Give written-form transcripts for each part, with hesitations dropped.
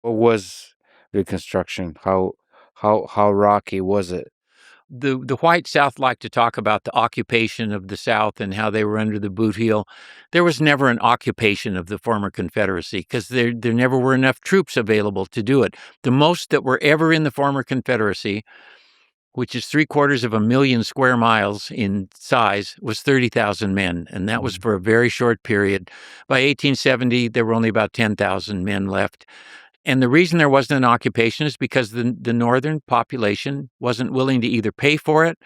What was Reconstruction? How rocky was it? The white South liked to talk about the occupation of the South and how they were under the boot heel. There was never an occupation of the former Confederacy because there never were enough troops available to do it. The most that were ever in the former Confederacy, which is 750,000 square miles in size, was 30,000 men, and that was for a very short period. By 1870, there were only about 10,000 men left. And the reason there wasn't an occupation is because the northern population wasn't willing to either pay for it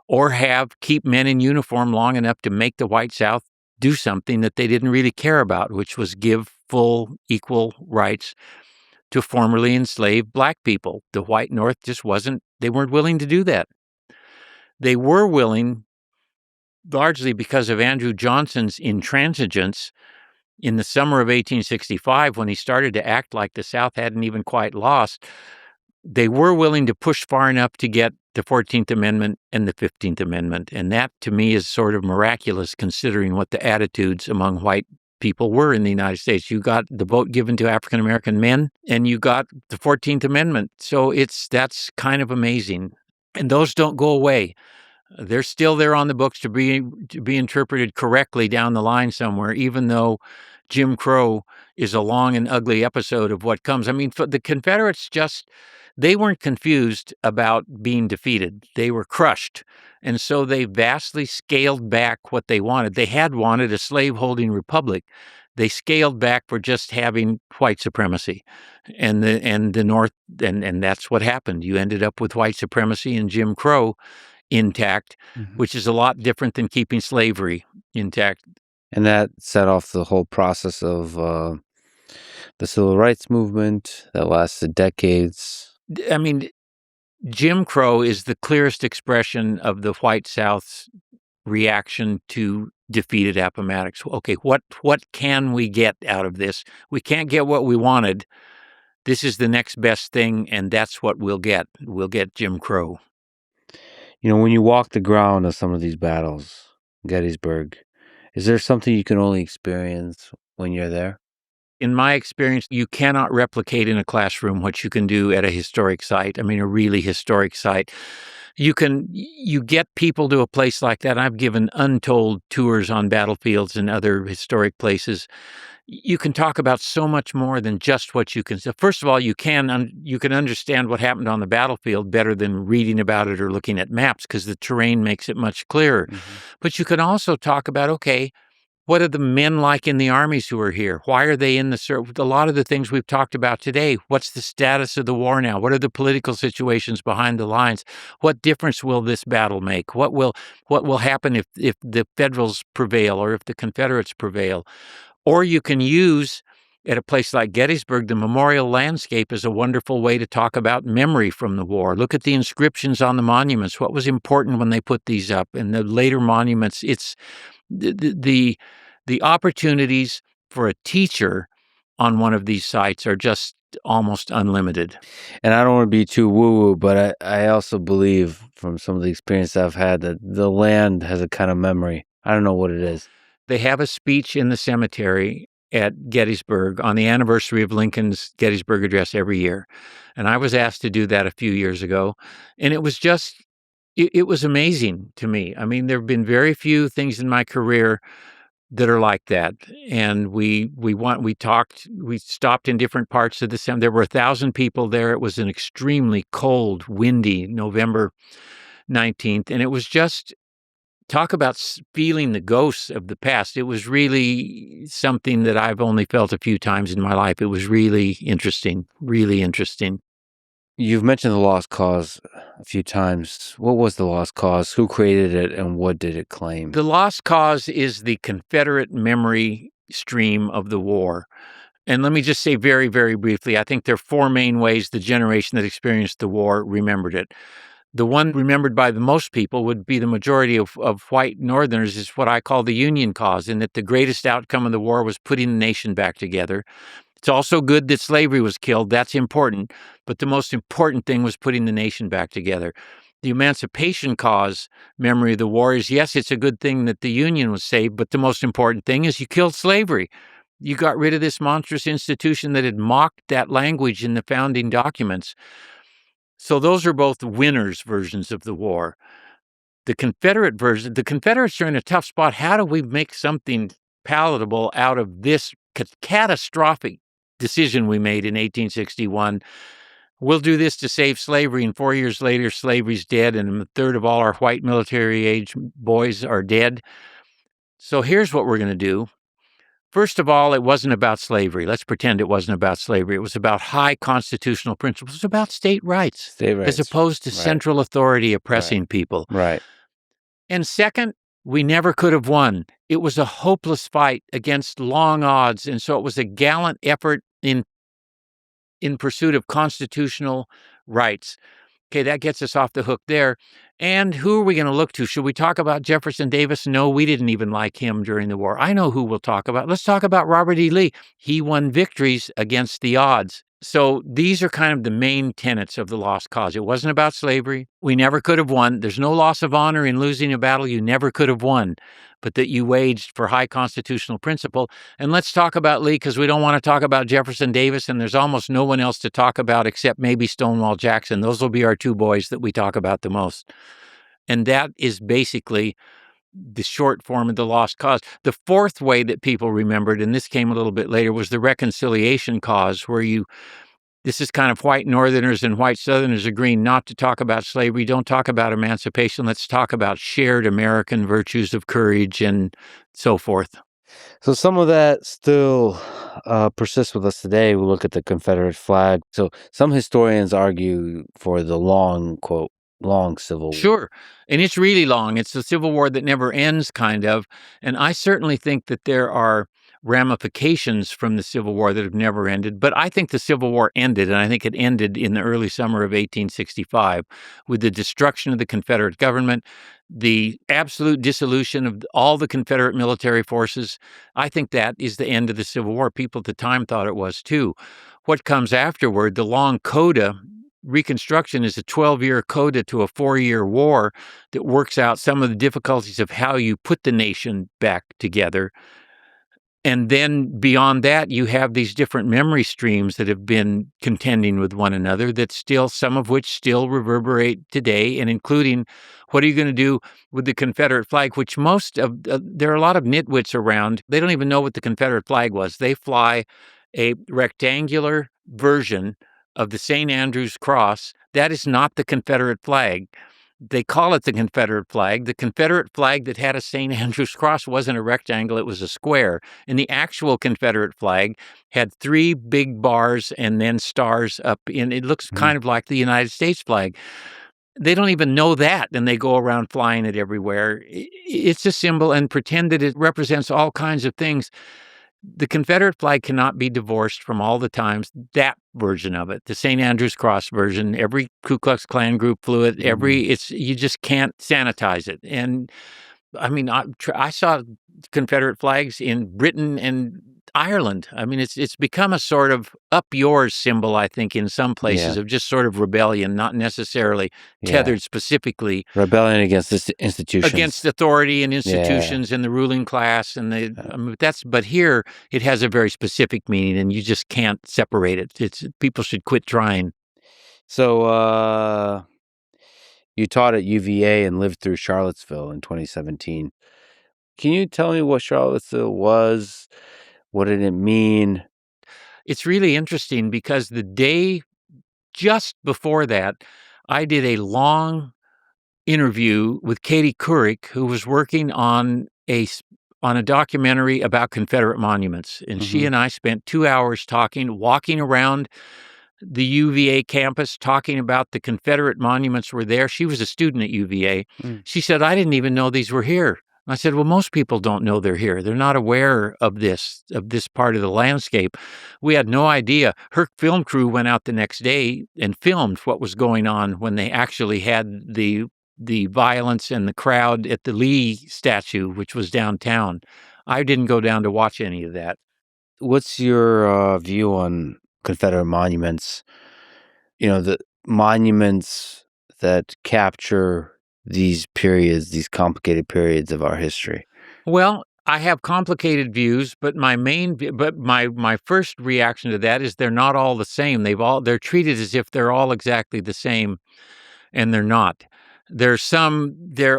or keep men in uniform long enough to make the white South do something that they didn't really care about, which was give full equal rights to formerly enslaved black people. The white North just they weren't willing to do that. They were willing, largely because of Andrew Johnson's intransigence, in the summer of 1865, when he started to act like the South hadn't even quite lost. They were willing to push far enough to get the 14th Amendment and the 15th Amendment. And that, to me, is sort of miraculous, considering what the attitudes among white people were in the United States. You got the vote given to African-American men, and you got the 14th Amendment. So that's kind of amazing. And those don't go away. They're still there on the books to be interpreted correctly down the line somewhere, even though Jim Crow is a long and ugly episode of what comes. I mean, the Confederates they weren't confused about being defeated. They were crushed. And so they vastly scaled back what they wanted. They had wanted a slave-holding republic. They scaled back for just having white supremacy. And the North, and that's what happened. You ended up with white supremacy and Jim Crow intact, which is a lot different than keeping slavery intact. And that set off the whole process of the civil rights movement that lasted decades. I mean, Jim Crow is the clearest expression of the white South's reaction to defeated Appomattox. Okay, what can we get out of this? We can't get what we wanted. This is the next best thing, and that's what we'll get. We'll get Jim Crow. You know, when you walk the ground of some of these battles, Gettysburg, is there something you can only experience when you're there? In my experience, you cannot replicate in a classroom what you can do at a historic site. I mean, a really historic site. You get people to a place like that. I've given untold tours on battlefields and other historic places. You can talk about so much more than just what you can. So first of all, you can understand what happened on the battlefield better than reading about it or looking at maps, because the terrain makes it much clearer. Mm-hmm. But you can also talk about, okay, what are the men like in the armies who are here? Why are they in the service? A lot of the things we've talked about today. What's the status of the war now? What are the political situations behind the lines? What difference will this battle make? What will happen if the Federals prevail or if the Confederates prevail? Or you can use, at a place like Gettysburg, the memorial landscape is a wonderful way to talk about memory from the war. Look at the inscriptions on the monuments. What was important when they put these up? And the later monuments, it's the opportunities for a teacher on one of these sites are just almost unlimited. And I don't want to be too woo-woo, but I also believe from some of the experience I've had that the land has a kind of memory. I don't know what it is. They have a speech in the cemetery at Gettysburg on the anniversary of Lincoln's Gettysburg Address every year. And I was asked to do that a few years ago. And it was just, it was amazing to me. I mean, there have been very few things in my career that are like that. And we stopped in different parts of the cemetery. There were 1,000 people there. It was an extremely cold, windy November 19th. And it was just, talk about feeling the ghosts of the past. It was really something that I've only felt a few times in my life. It was really interesting, really interesting. You've mentioned the Lost Cause a few times. What was the Lost Cause? Who created it, and what did it claim? The Lost Cause is the Confederate memory stream of the war. And let me just say very, very briefly, I think there are four main ways the generation that experienced the war remembered it. The one remembered by the most people would be the majority of white Northerners is what I call the Union cause, in that the greatest outcome of the war was putting the nation back together. It's also good that slavery was killed. That's important. But the most important thing was putting the nation back together. The emancipation cause memory of the war is, yes, it's a good thing that the Union was saved, but the most important thing is you killed slavery. You got rid of this monstrous institution that had mocked that language in the founding documents. So those are both winners' versions of the war. The Confederate version, the Confederates are in a tough spot. How do we make something palatable out of this catastrophic decision we made in 1861? We'll do this to save slavery, and 4 years later, slavery's dead, and a third of all our white military-age boys are dead. So here's what we're going to do. First of all, it wasn't about slavery. Let's pretend it wasn't about slavery. It was about high constitutional principles. It was about state rights. State rights. As opposed to central authority oppressing people. Right. And second, we never could have won. It was a hopeless fight against long odds, and so it was a gallant effort in pursuit of constitutional rights. Okay, that gets us off the hook there. And who are we going to look to? Should we talk about Jefferson Davis? No, we didn't even like him during the war. I know who we'll talk about. Let's talk about Robert E. Lee. He won victories against the odds. So these are kind of the main tenets of the lost cause. It wasn't about slavery. We never could have won. There's no loss of honor in losing a battle you never could have won, but that you waged for high constitutional principle. And let's talk about Lee, because we don't want to talk about Jefferson Davis, and there's almost no one else to talk about except maybe Stonewall Jackson. Those will be our two boys that we talk about the most. And that is basically the short form of the lost cause. The fourth way that people remembered, and this came a little bit later, was the reconciliation cause, where this is kind of white Northerners and white Southerners agreeing not to talk about slavery. Don't talk about emancipation. Let's talk about shared American virtues of courage and so forth. So some of that still persists with us today. We look at the Confederate flag. So some historians argue for the long, quote, long Civil War. Sure. And it's really long. It's the Civil War that never ends, kind of. And I certainly think that there are ramifications from the Civil War that have never ended. But I think the Civil War ended, and I think it ended in the early summer of 1865 with the destruction of the Confederate government, the absolute dissolution of all the Confederate military forces. I think that is the end of the Civil War. People at the time thought it was too. What comes afterward, the long coda, Reconstruction, is a 12-year coda to a 4-year war that works out some of the difficulties of how you put the nation back together. And then beyond that, you have these different memory streams that have been contending with one another, that still, some of which still reverberate today, and including what are you going to do with the Confederate flag, which there are a lot of nitwits around. They don't even know what the Confederate flag was. They fly a rectangular version of the St. Andrew's cross. That is not the Confederate flag. They call it the Confederate flag. The Confederate flag that had a St. Andrew's cross wasn't a rectangle, it was a square. And the actual Confederate flag had 3 big bars and then stars up in. It looks kind of like the United States flag. They don't even know that, and they go around flying it everywhere. It's a symbol, and pretend that it represents all kinds of things. The Confederate flag cannot be divorced from all the times that version of it, the St. Andrew's Cross version. Every Ku Klux Klan group flew it. You just can't sanitize it. And I mean, I saw Confederate flags in Britain and Ireland. I mean, it's become a sort of up yours symbol, I think, in some places, of just sort of rebellion, not necessarily tethered specifically. Rebellion against this institutions. Against authority and institutions and the ruling class. And but here it has a very specific meaning, and you just can't separate it. People should quit trying. So you taught at UVA and lived through Charlottesville in 2017. Can you tell me what Charlottesville was? What did it mean? It's really interesting because the day just before that, I did a long interview with Katie Couric, who was working on a documentary about Confederate monuments. And she and I spent 2 hours walking around the UVA campus, talking about the Confederate monuments were there. She was a student at UVA. She said, I didn't even know these were here. I said, well, most people don't know they're here. They're not aware of this part of the landscape. We had no idea. Her film crew went out the next day and filmed what was going on when they actually had the violence and the crowd at the Lee statue, which was downtown. I didn't go down to watch any of that. What's your view on Confederate monuments? The monuments that capture these periods, these complicated periods of our history. Well, I have complicated views, but my first reaction to that is they're not all the same. They're treated as if they're all exactly the same, and they're not. There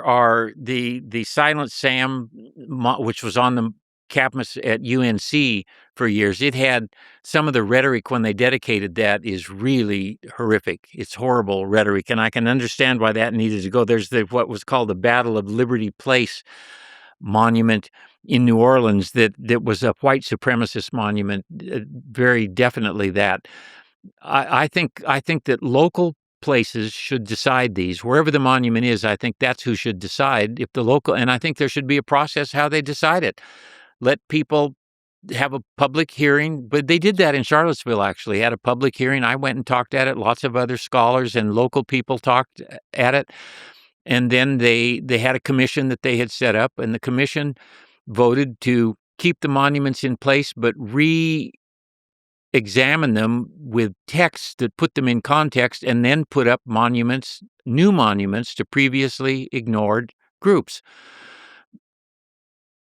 are the Silent Sam, which was on the campus at UNC for years. It had some of the rhetoric when they dedicated that is really horrific. It's horrible rhetoric, and I can understand why that needed to go. There's what was called the Battle of Liberty Place monument in New Orleans that was a white supremacist monument, very definitely that. I think that local places should decide these. Wherever the monument is, I think that's who should decide if the local, and I think there should be a process how they decide it. Let people have a public hearing, but they did that in Charlottesville, actually, had a public hearing. I went and talked at it. Lots of other scholars and local people talked at it. And then they had a commission that they had set up, and the commission voted to keep the monuments in place, but examine them with texts that put them in context, and then put up new monuments to previously ignored groups.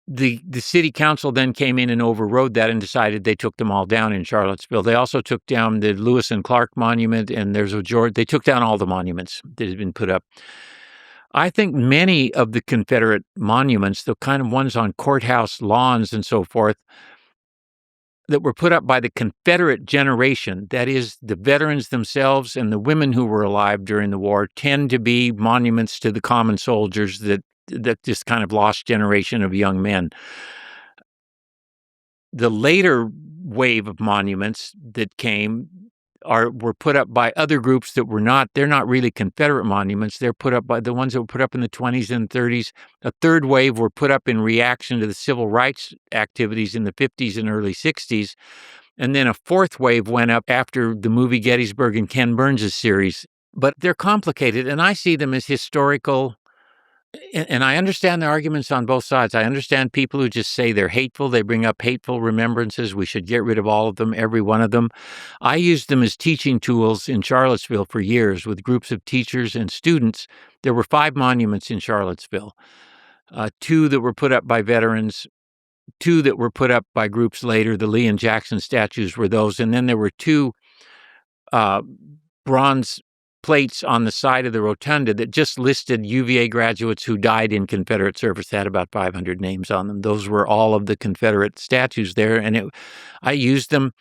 The city council then came in and overrode that and decided they took them all down in Charlottesville. They also took down the Lewis and Clark monument, and they took down all the monuments that had been put up. I think many of the Confederate monuments, the kind of ones on courthouse lawns and so forth, that were put up by the Confederate generation, that is, the veterans themselves and the women who were alive during the war, tend to be monuments to the common soldiers, that this kind of lost generation of young men. The later wave of monuments that came were put up by other groups that they're not really Confederate monuments. They're put up by the ones that were put up in the 20s and 30s. A third wave were put up in reaction to the civil rights activities in the 50s and early 60s. And then a fourth wave went up after the movie Gettysburg and Ken Burns' series. But they're complicated, and I see them as historical. And I understand the arguments on both sides. I understand people who just say they're hateful. They bring up hateful remembrances. We should get rid of all of them, every one of them. I used them as teaching tools in Charlottesville for years with groups of teachers and students. There were 5 monuments in Charlottesville, 2 that were put up by veterans, 2 that were put up by groups later. The Lee and Jackson statues were those. And then there were 2 bronze plates on the side of the rotunda that just listed UVA graduates who died in Confederate service. They had about 500 names on them. Those were all of the Confederate statues there. And I used them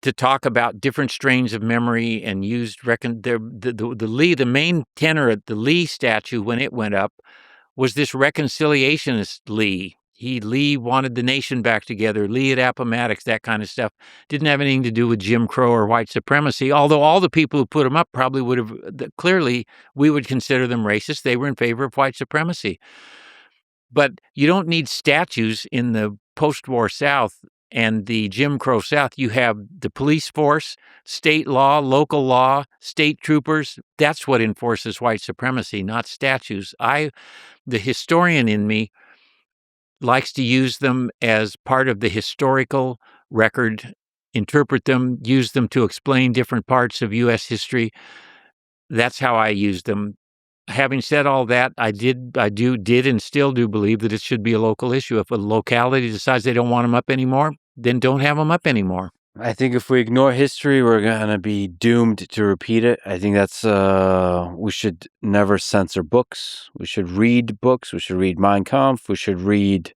to talk about different strains of memory, and used the main tenor at the Lee statue when it went up was this reconciliationist Lee. Lee wanted the nation back together. Lee at Appomattox, that kind of stuff. Didn't have anything to do with Jim Crow or white supremacy, although all the people who put them up probably would have, clearly, we would consider them racist. They were in favor of white supremacy. But you don't need statues in the post-war South and the Jim Crow South. You have the police force, state law, local law, state troopers. That's what enforces white supremacy, not statues. The historian in me likes to use them as part of the historical record, interpret them, use them to explain different parts of U.S. history. That's how I use them. Having said all that, I did and still do believe that it should be a local issue. If a locality decides they don't want them up anymore, then don't have them up anymore. I think if we ignore history, we're going to be doomed to repeat it. I think that's, we should never censor books. We should read books. We should read Mein Kampf. We should read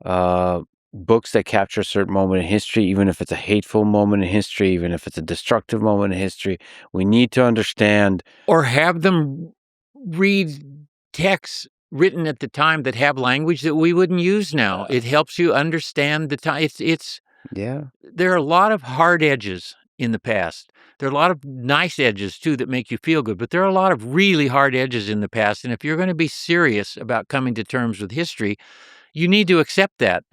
books that capture a certain moment in history, even if it's a hateful moment in history, even if it's a destructive moment in history. We need to understand. Or have them read texts written at the time that have language that we wouldn't use now. It helps you understand the time. Yeah. There are a lot of hard edges in the past. There are a lot of nice edges, too, that make you feel good. But there are a lot of really hard edges in the past. And if you're going to be serious about coming to terms with history, you need to accept that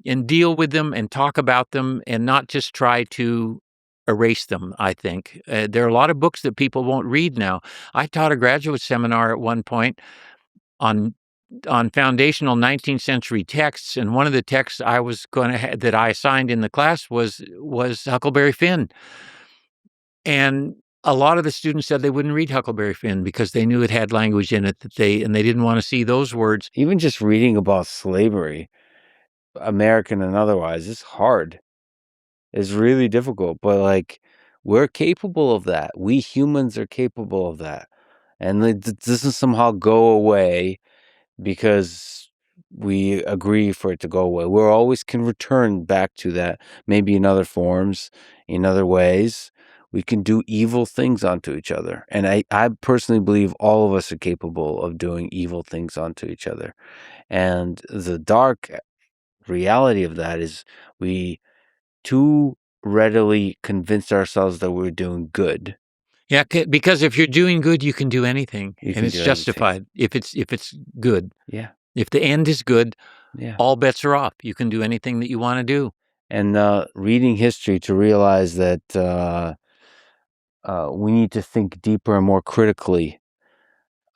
and deal with them and talk about them, and not just try to erase them, I think. There are a lot of books that people won't read now. I taught a graduate seminar at one point on foundational 19th century texts, and one of the texts I was going to that I assigned in the class was Huckleberry Finn. And a lot of the students said they wouldn't read Huckleberry Finn because they knew it had language in it and they didn't want to see those words. Even just reading about slavery, American and otherwise, it's hard. It's really difficult, but, like, we're capable of that. We humans are capable of that, and it doesn't somehow go away because we agree for it to go away. We're always can return back to that, maybe in other forms, in other ways. We can do evil things onto each other, and I personally believe all of us are capable of doing evil things onto each other, and the dark reality of that is we too readily convince ourselves that we're doing good. Yeah, because if you're doing good, you can do anything, You and can it's do anything. justified if it's good. Yeah, If the end is good, yeah. all bets are off. You can do anything that you wanna do. And reading history to realize that we need to think deeper and more critically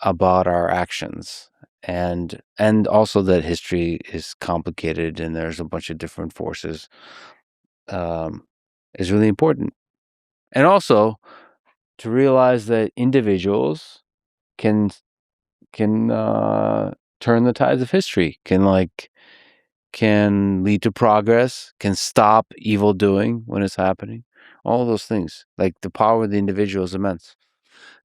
about our actions, and also that history is complicated and there's a bunch of different forces, um, is really important. And also to realize that individuals can turn the tides of history, can lead to progress, can stop evil doing when it's happening. All those things. Like the power of the individual is immense.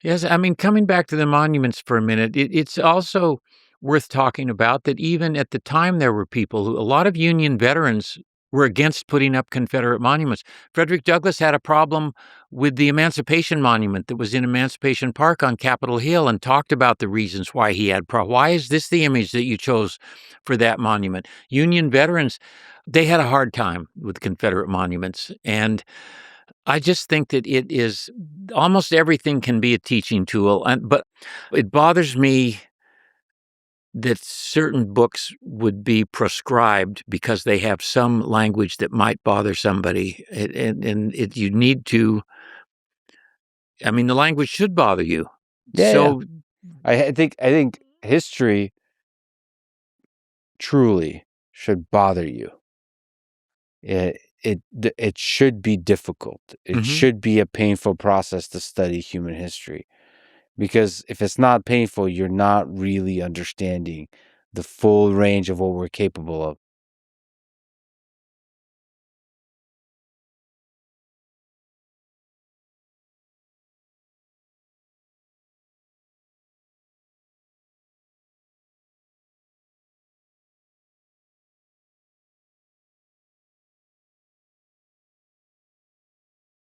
Yes, I mean, coming back to the monuments for a minute, it's also worth talking about that even at the time there were people who a lot of Union veterans were against putting up Confederate monuments. Frederick Douglass had a problem with the Emancipation Monument that was in Emancipation Park on Capitol Hill and talked about the reasons why he had why is this the image that you chose for that monument? Union veterans, they had a hard time with Confederate monuments, and I just think that it is almost everything can be a teaching tool, but it bothers me that certain books would be proscribed because they have some language that might bother somebody, you need to. I mean, the language should bother you. Yeah, yeah. So, I think history truly should bother you. It should be difficult. It mhm. should be a painful process to study human history. Because if it's not painful, you're not really understanding the full range of what we're capable of.